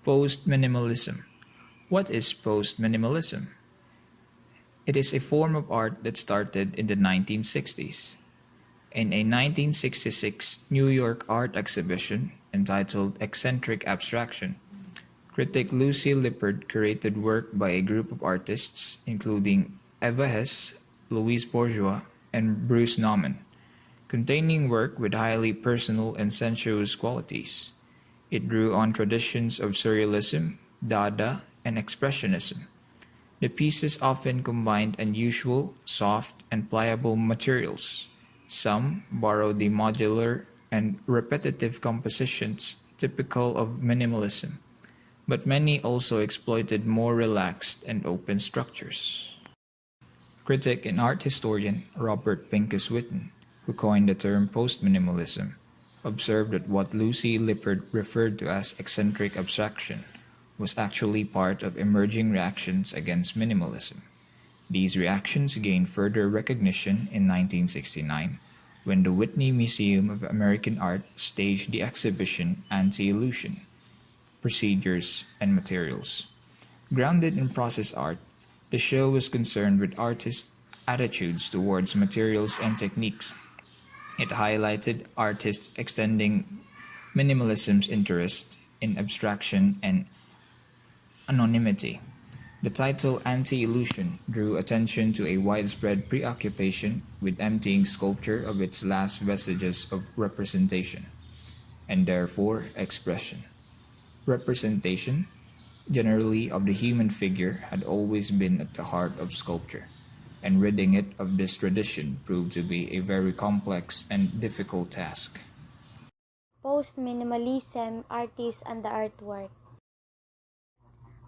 Post-minimalism. What is post-minimalism? It is a form of art that started in the 1960s. In a 1966 New York art exhibition entitled Eccentric Abstraction, critic Lucy Lippard curated work by a group of artists including Eva Hesse, Louise Bourgeois, and Bruce Nauman, containing work with highly personal and sensuous qualities. It drew on traditions of Surrealism, Dada, and Expressionism. The pieces often combined unusual, soft, and pliable materials. Some borrowed the modular and repetitive compositions typical of minimalism, but many also exploited more relaxed and open structures. Critic and art historian Robert Pincus Whitten, who coined the term post-minimalism, observed that what Lucy Lippard referred to as eccentric abstraction was actually part of emerging reactions against minimalism. These reactions gained further recognition in 1969 when the Whitney Museum of American Art staged the exhibition Anti-Illusion: Procedures and Materials. Grounded in process art, the show was concerned with artists' attitudes towards materials and techniques. It highlighted artists extending minimalism's interest in abstraction and anonymity. The title Anti-Illusion drew attention to a widespread preoccupation with emptying sculpture of its last vestiges of representation, and therefore expression. Representation, generally of the human figure, had always been at the heart of sculpture, and ridding it of this tradition proved to be a very complex and difficult task. Post-minimalism, artists and the artwork.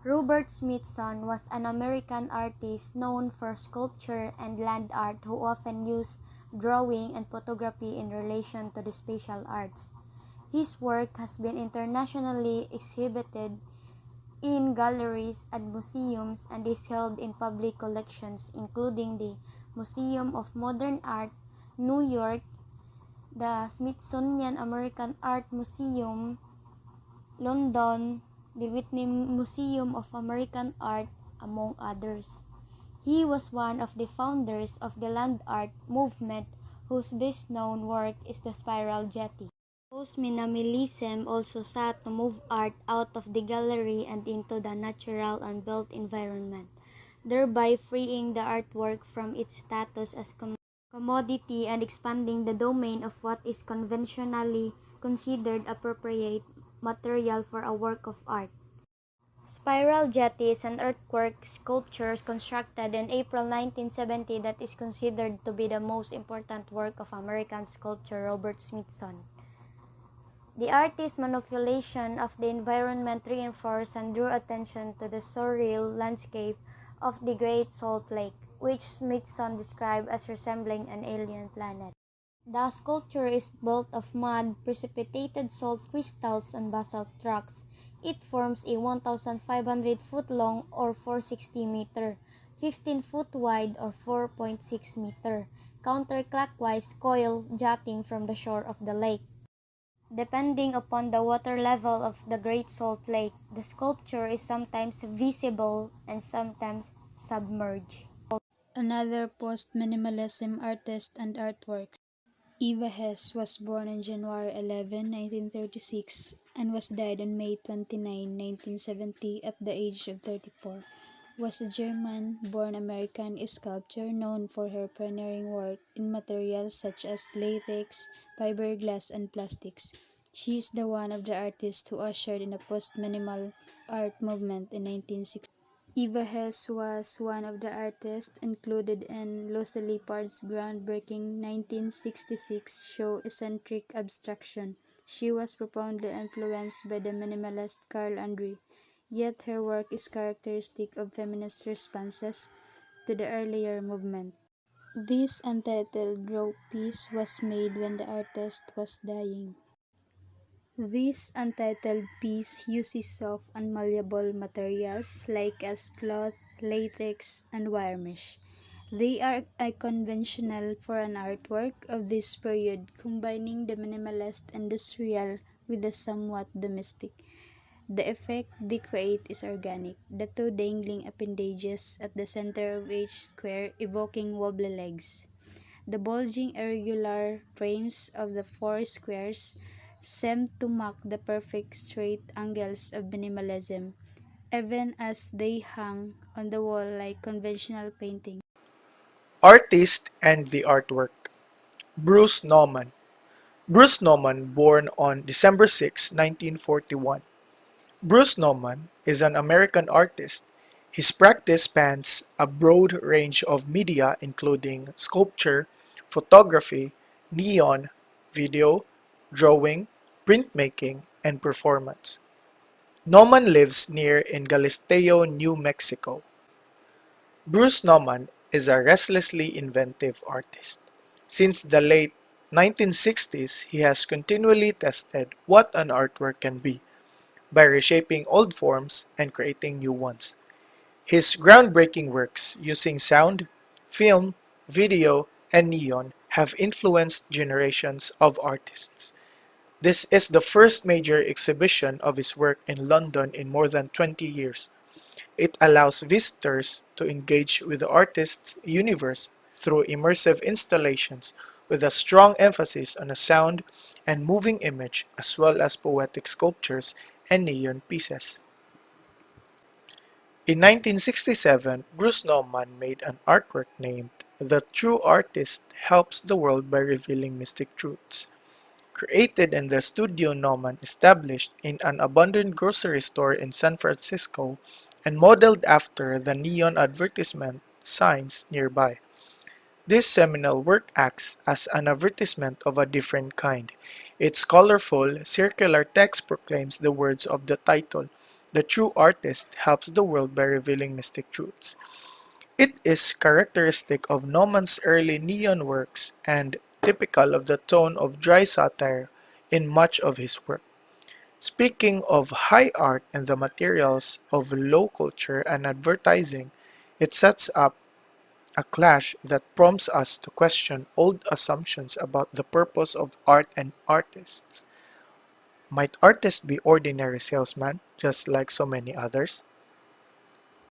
Robert Smithson was an American artist known for sculpture and land art who often used drawing and photography in relation to the spatial arts. His work has been internationally exhibited in galleries and museums and is held in public collections including the Museum of Modern Art, New York, the Smithsonian American Art Museum, London, the Whitney Museum of American Art, among others. He was one of the founders of the land art movement whose best-known work is the spiral jetty. Post-minimalism also sought to move art out of the gallery and into the natural and built environment, thereby freeing the artwork from its status as commodity and expanding the domain of what is conventionally considered appropriate material for a work of art. Spiral jetty is an earthwork sculpture constructed in April 1970 that is considered to be the most important work of American sculptor Robert Smithson. The artist's manipulation of the environment reinforced and drew attention to the surreal landscape of the Great Salt Lake, which Smithson described as resembling an alien planet. The sculpture is built of mud, precipitated salt crystals, and basalt rocks. It forms a 1,500 foot long or 460 meter, 15 foot wide or 4.6 meter, counterclockwise coil jutting from the shore of the lake. Depending upon the water level of the Great Salt Lake, the sculpture is sometimes visible and sometimes submerged. Another post-minimalism artist and artworks. Eva Hesse was born on January 11, 1936 and was died on May 29, 1970 at the age of 34. Was a German-born American sculptor known for her pioneering work in materials such as latex, fiberglass, and plastics. She is the one of the artists who ushered in the post-minimal art movement in 1960. Eva Hesse was one of the artists included in Lucy Lippard's groundbreaking 1966 show Eccentric Abstraction. She was profoundly influenced by the minimalist Carl Andre, yet her work is characteristic of feminist responses to the earlier movement. This untitled raw piece was made when the artist was dying. This untitled piece uses soft and malleable materials like as cloth, latex, and wire mesh. They are unconventional for an artwork of this period, combining the minimalist industrial with the somewhat domestic. The effect they create is organic, the two dangling appendages at the center of each square evoking wobbly legs. The bulging irregular frames of the four squares seem to mock the perfect straight angles of minimalism, even as they hang on the wall like conventional painting. Artist and the artwork. Bruce Nauman. Bruce Nauman, born on December 6, 1941. Bruce Nauman is an American artist. His practice spans a broad range of media including sculpture, photography, neon, video, drawing, printmaking, and performance. Nauman lives near in Galisteo, New Mexico. Bruce Nauman is a restlessly inventive artist. Since the late 1960s, he has continually tested what an artwork can be by reshaping old forms and creating new ones. His groundbreaking works using sound, film, video, and neon have influenced generations of artists. This is the first major exhibition of his work in London in more than 20 years. It allows visitors to engage with the artist's universe through immersive installations with a strong emphasis on a sound and moving image as well as poetic sculptures and neon pieces. In 1967, Bruce Nauman made an artwork named "The True Artist Helps the World by Revealing Mystic Truths." Created in the studio Nauman established in an abandoned grocery store in San Francisco and modeled after the neon advertisement signs nearby. This seminal work acts as an advertisement of a different kind. Its colorful, circular text proclaims the words of the title, "The True Artist Helps the World by Revealing Mystic Truths." It is characteristic of Nauman's early neon works and typical of the tone of dry satire in much of his work. Speaking of high art and the materials of low culture and advertising, it sets up a clash that prompts us to question old assumptions about the purpose of art and artists. Might artists be ordinary salesmen, just like so many others?